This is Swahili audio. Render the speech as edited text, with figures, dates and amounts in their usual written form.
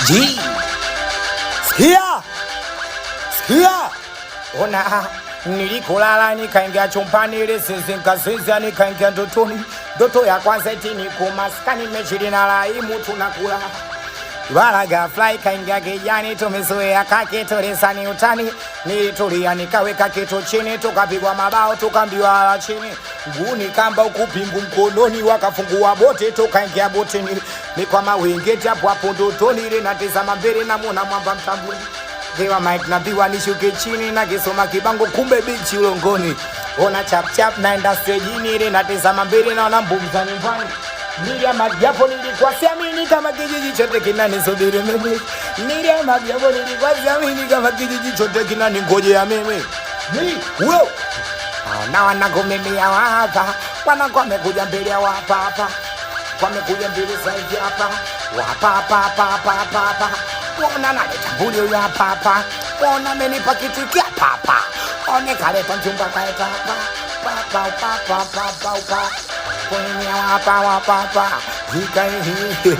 G. Sikia. Ona nilikulala nikaingia chumbani ile sisi nikasizia nikaingia ndotoni. Ndoto ya kwanza eti niko maskani mechili na laimu tunakula. Wala ghafla ikaingia kijani tumezoea kake toresani utani. Nilitulia nikaweka kitu chini tukapigwa mabao tukambiwa ala chini. Nguni kamba ukupingu mkononi wakafungua bote tukaingia botini. Mikwa mawingi hapo ndotoni ile natizama mbele na muona mwamba mtambuni. Dewa mic na biwa nishuke chini na kisoma kibango kumbe bichi ulongoni. Ona chap chap naenda stage ile natizama mbele na wanambumza nyumbani. Nilia magiapo nilikuwa siamini kama kijiji chote kinanisubiri mimi. Nilia magiapo nilikuwa siamini kama kijiji chote kinaningojea mimi. Wewe na wanagomemea hapa, wanakuwa wamekuja mbele ya wapa hapa. Wamekuja mbele zaidi hapa. Wapa hapa. Wana naleta mbuli huyu hapa. Wana amenipa kitu kia papa. One kaleta mchumba kaeta hapa. Papa. Kwenye wapa. Hika hii.